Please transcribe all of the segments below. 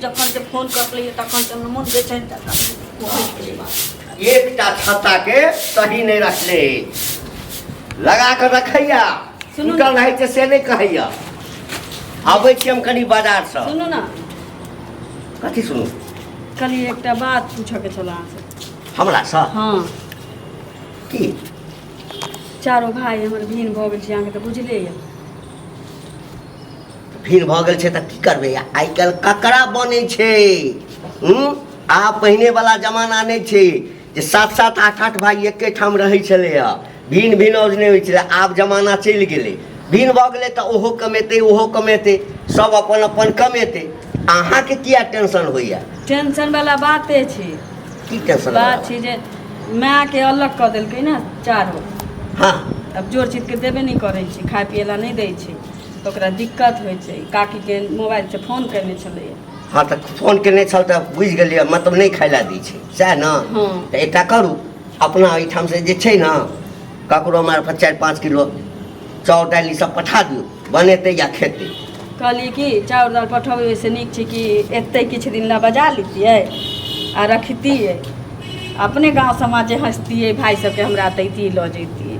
जखन से फोन करलिए तखन से मन बेचैन जाता एक छत्ता के सही नहीं रखले लगा कर रखैया टूटल रहे छै से नहीं कहैया आबै छी हम कनी बाजार से सुनू ना कथी सुनू कल एक बात पूछे के छल अहाँ से हमरा से हाँ की चारो भाई हमर भिन भऽ गेल छै अहाँके तऽ बुझले यऽ भीड़ भऽ गेल छै तऽ की करबै आइ काल्हि ककरा बनै छै आब पहिने वाला जमाना नहीं छै जे 7-7 8-8 भाई एके ठाम रहै छलैया भिन भिनौज नहीं होइ छलै आब जमाना चलि गेलै भिन भऽ गेलै तऽ ओहो कमेतै सब अपन अपन कमेतै अहाँके किया टेंशन होइया टेंशन वाला बाते छै की टेंशन बात छै जे माय के अलग कऽ देलकै ना चारो हाँ अब जोड़ चीज के देबे नहीं करै छै खाय पिए ला नहीं दै छै तो ओकरा दिक्कत होइ छै काकी के मोबाइल से फोन करने छलै हाँ तऽ फोन केने छल तऽ बुझि गेलियै मतलब नहीं खाय ला दै छै सएह ने हाँ तऽ एकटा करू अपना एहिठाम से जे छै ने ककरो मार्फत 4-5 किलो चाउर दालि ई सब पठा दियौ बनेतै या खेतै कहली कि चाउर दाल पठेबै से नीक छै कि एते किछु दिन ला बजा लेतियै आ रखतियै अपने गांव समाज जे हंसतियै भाई सबके हमरा दैतियै लऽ जैतियै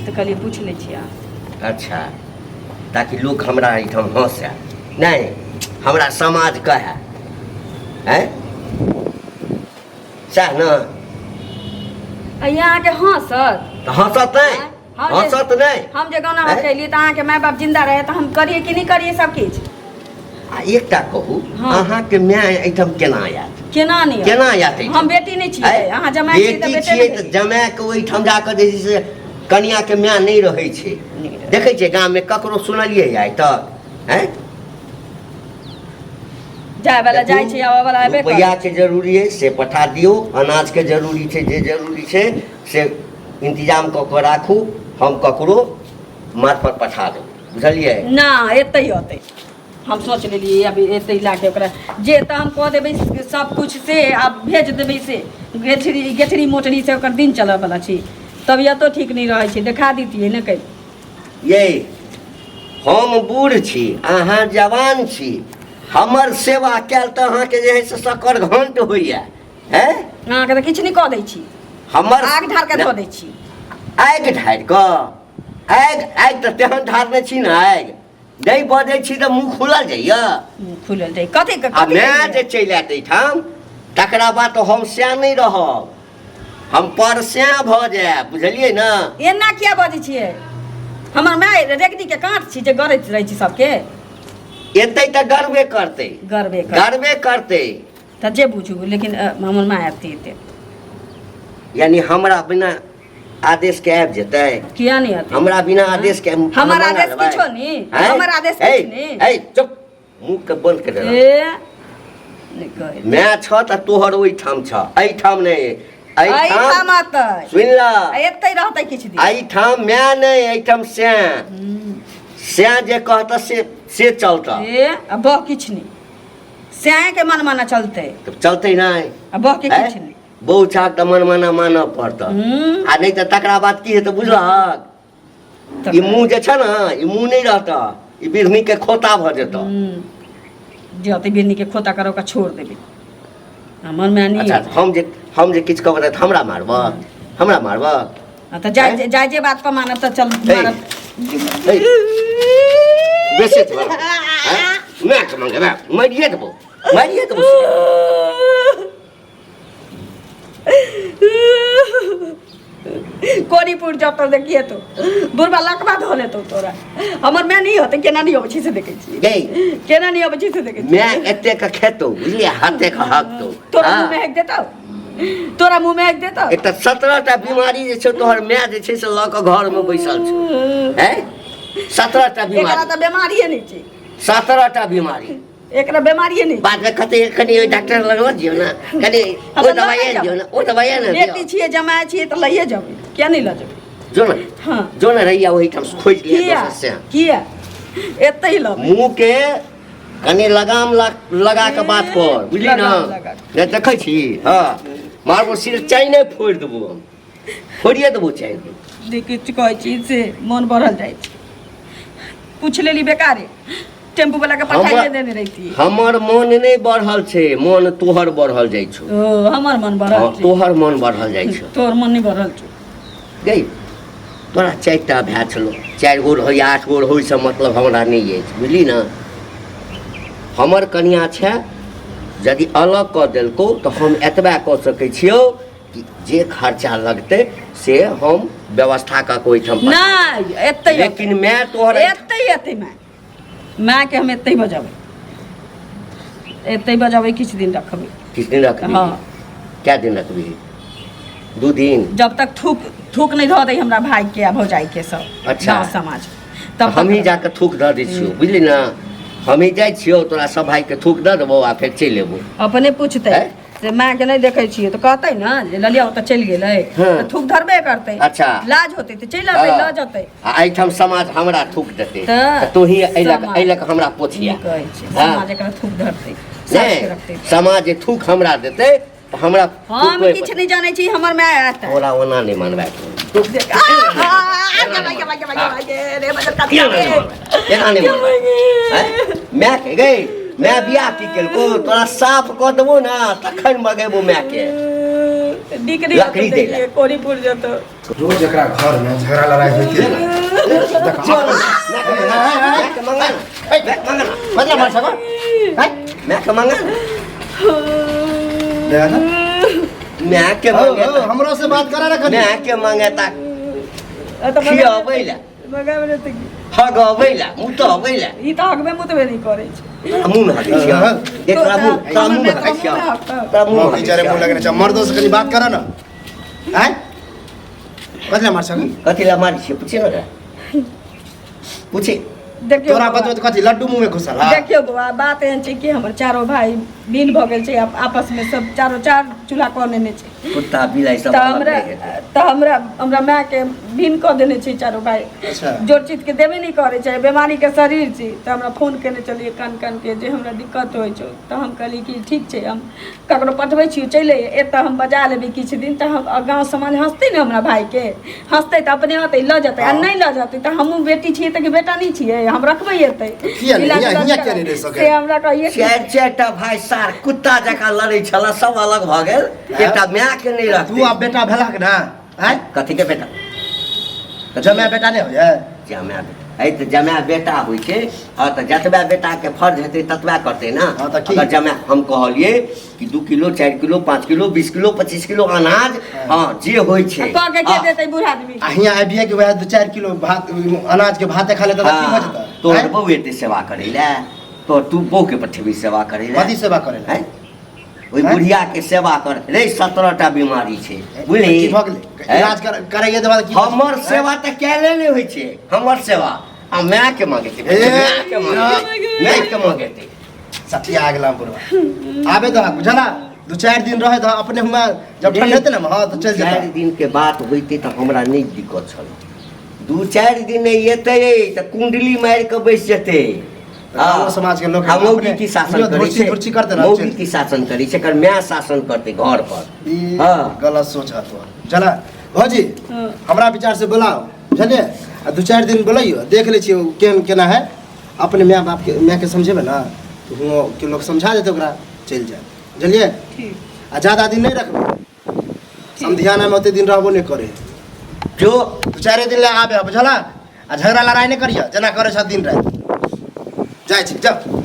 तऽ कहलिए पूछ लै छियै अहाँ अच्छा ताकि लोग हमरा एहिठाम हंसे नहीं हमरा समाज कहे हैं सएह ने यहाँ के हंसत तऽ हंसत नहीं हंसत नहीं हम जे गाना कैलिए तऽ अहाँके माय बाप जिंदा रहे तऽ हम करिए कि नहीं करिए सब किछु आ एकटा कहू हाँ। अहाँके माय एहिठाम केना आयत केना नहीं केना आयत एहिठाम? हम बेटी नहीं छियै अहाँ जमाई छियै तऽ बेटी बेटे छियै नहीं तऽ जमाय के ओहिठाम जाकर जे छै से कनिया के माय नहीं रहै छै देखै छियै गाम में ककरो सुनलियै आइ तक हैं जाय वाला जाइ छै आवे वाला आबे रुपैया के जरूरी है से पठा दियो अनाज के जरूरी छै जे जरूरी छै से इंतजाम कऽ के राखू हम ककरो मार्फत पठा देब बुझलियै ना एतै होतै हम सोच लेलियै अभी एतै लाके ओकरा जे तऽ हम कह देबै सब कुछ से आब भेज देबै से गेठरी मोटरी से ओकर दिन चलऽ वाला छै तबियतो ठीक नहीं रहै छै देखा दितियै ने कहीं ये हम बूढ़ छी अहाँ जवान छी हमर सेवा कैल तऽ अहाँके जे है से सकर घंट होइया हैं अहाँके तऽ किछु नहीं कह दै छी हमर आग ढार के धऽ दै छी आगि ढारि कऽ आगि तऽ तेहन ढारने छी ने आगि नहीं बजै छी तऽ मुँह खुलल जाइया खुलल जाय कथी आ माय जे चलि आयत एहिठाम तकरा बाद तो हम सएह नहीं रहब हम परस्या भऽ जायब बुझलियै ने एना किया बजै छियै हमर माय रेगदी के काँट छी जे गरैत रहै छी सबके एतै तऽ गर्वे करतै गर्वे करतै तऽ जे बुझू लेकिन हमर माय आबती एते यानी हमरा बिना आदेश के आबि जेतै किया नहीं आते हमरा बिना आदेश के हमर आदेश किछो नहीं हमर आदेश किछ नहीं ए चुप मुंह के बंद कर दे नहीं कहे मैं छ त तोहर ओइ ठाम छ एइ ठाम नहीं एइ ठाम आतै सुन ल एतै रहतै किछ दिन एइ ठाम मैं नहीं एइ ठाम स्या जे कहता से चलता अब किछ नहीं स्याह के मन माना चलते तो चलते नहीं अब के किछ नहीं बहु चाक त मन माना मानऽ पड़त आ नहीं त तकरा बाद की हेतै बुझलक ई मुंह जे छ न ई मुंह नहीं रहता ई बिरनी के खोता भ जेतौ जते बिरनी के खोता करो का छोड़ देबे हमर में नहीं अच्छा हम जे किछ कहबै त हमरा मारबा त जाय जे बात पर मानब त चल मारब बेसे छ मैं के मंगे मैं मारिए देबो कोरीपुर जब तो देखिए तो बुरबा लकबा धो ले तो तोरा हमर मैं नहीं होते केना नहीं होबे छी से देखे छी केना नहीं होबे छी से देखे छी मैं एते का खेतो बुझलिए हाथे का हकतो तोरा मुंह में एक देता तोरा मुंह में एक देता एक त 17टा बीमारी जे छै तोहर मैं जे छै से ल के घर में बैसल छ हैं 17टा बीमारी एकरा त बीमारी नहीं छै 17टा बीमारी एकरा बीमारी नहीं बाद में कते कनी डॉक्टर लगवा दियो ना कनी ओ दवाई ना बेटी छिए जमाए छिए त लइए जाबे क्या नहीं ल जाबे जो ना हां जो ना रहिया वही ठाम खोज लिया से किया एते ही ल मुंह के कनी लगाम लगा के बात कर बुझली ना ने देखै छी हां मारबो सिर चाइने फोड़ देबो हम फोड़िए देबो चाइ देखै छी कहै छी से मन बढ़ल जाय छै पूछ लेली बेकारे टेम्पू वाला के पठाइए देने रहती। हमर मन नहीं बढ़ल छे, मन तोहर बढ़ल जाइ छौ। ओ हमर मन बढ़ल हाँ, छै। तोहर मन बढ़ल जाइ छौ। तोहर मन नहीं बढ़ल छौ। गई तोरा 4टा भए छलो, 4 गो रहै 8 गो रहै से मतलब हमरा नहीं अछि, बुझली ना। हमर कनिया छै, यदि अलग कऽ देलको तो हम एतबा कऽ सकै छियौ कि जे खर्चा लगते से हम व्यवस्था कऽ के ओहिठाम नहीं एते लेकिन मैं तोहर एते मैं के हम एते बजाबै किछ दिन रखबै। किस दिन रखबी? हाँ। क्या दिन रखबी? 2 दिन? जब तक थूक नहीं धऽ दै हमरा भाई के आ भौजाई के सब। अच्छा। गाँव समाज तब हम ही जाके थूक दऽ दै छियौ, बुझली ना। हम ही जाइ छियौ, तोरा सब भाई के थूक दऽ देबो आ फिर चलि एबो। अपने पूछते से माँ के नहीं देखे छियै तो कहते ना जे ललिया ओतऽ चलि गेलै हाँ। तो थूक धरबे करते। अच्छा। लाज होते तो चलि अबै लऽ जेतै। आ एहिठाम समाज हमरा थूक देतै तऽ तू ही अइलक समाज। हमरा पोछिया। ई कहै छै हाँ। समाज एकरा थूक धरतै साथ के रखतै। नहीं, समाज जे थूक हमरा देतै तो हमरा हम किछ नहीं जानै छी, हमर माय आत ओरा ओना नहीं मानबा एना नहीं मानबा। मैं के गई मैं बियाह की केलको तोरा साफ कऽ देबो ना तखन मगेबो मैं के। लकड़ी दे ले। कोरीपुर जतो रोज एकरा घर में झगड़ा लड़ाई होती है मतलब मार सको मैं के मंगा ना मैं के मंगे हमरो से बात करा रखनी मैं के मंगे ता खियाबैला मगाबे त हगबैला मुतबैला ई त हगबे मुतबे नहीं करे छै। मुंह में हगै छियै देखला मुंह में हगै छियै तोरा मुंह में बेचारे मुंह लगने चाहिए मर्दों से कनी बात करा ना हैं कथला मार सकी कथी ला मारी छियै पूछे ना पूछे देखियो तोरा बतबे तो कथी लड्डू मुंह में घुसल हां देखियो बउआ बात एहन छै कि हमर चारो भाई बिन भ गेल छै, आपस में सब चारो चार चूल्हा कऽ लेने छै। कुत्ता बिलाई सब त हमरा माय के भिन कऽ देने छै चारो भाई। अच्छा जोर चीज के देबे नहीं करे छै, बीमारी के शरीर छै। त हमरा फोन केने चलिए कान के जे हमरा दिक्कत होइ छै त हम कहली कि ठीक छै हम ककरो पठबै छी चले एत हम बजा लेबै किछ दिन त हम गांव समाज हंसते ने हमरा भाई के हंसते त अपने आते ल जते आ नहीं ल जते त हमहू बेटी छियै त कि बेटा नहीं छियै हम रखबै एते किया नहीं हिया के नहीं रह सके से हमरा कहिए चारटा भाई सार कुत्ता जका लड़ै छला सब अलग भ गेल एकटा माय के नहीं रखते। तू अब बेटा भेला के ना हैं कथी के बेटा जमे बेटा नहीं होय जमाय बेटा ऐ त जमाय बेटा होइ छै। हां त जतबा बेटा के फर्ज हेतै ततबा करतै ना। हाँ, त की? अगर जमाय हम कहलिए कि 2 kilo 4 kilo 5 kilo 20 kilo 25 kilo अनाज हां जे होइ छै कह के देतै बूढ़ा आदमी आ हिया आबिए के वह 4 किलो भात अनाज के भाते खा लेता की हो जता तोहर बहू एते सेवा करै ला तो तू बहू के पठेबी सेवा करै ला कथी सेवा करे हैं ओई बुढ़िया के सेवा कर रे 17टा बीमारी छै बुझली की भ गेलै इलाज करैए देबा की हमर सेवा त कैले नहीं होइ छै हमर सेवा आ माय के मांगे छै माय के मांगे छै सतिया आ गेला बुढ़वा आबे तो बुझला 2-4 दिन रहे तो अपने हुआ जब ठंड हेते ना हां तो चल जाता 4 दिन के बात होइते त हमरा नहीं दिक्कत छल 2-4 दिन नहीं एते त कुंडली मार के बैस जेते। गाँव समाज के लोग मौगी की शासन करै छै धुर्ची करते ना मौगी की शासन करै छै कर मैं शासन करते घर पर। हां गलत सोच है तो चला भौजी हमरा विचार से बुलाओ चलिए आ 2-4 दिन बुलाइयो देख ले छियो केन केना है अपने माय बाप के मैं के समझेबे ना तो हुओ के लोग समझा देते ओकरा चल जाए बुझलिए ठीक आ ज्यादा दिन नहीं रखबे समधियाना में ओते दिन रहबो नहीं करे जो 2-4 दिन ले आबे बुझला आ झगड़ा लड़ाई नहीं करियो जना करे छ दिन रात जाय छी जाओ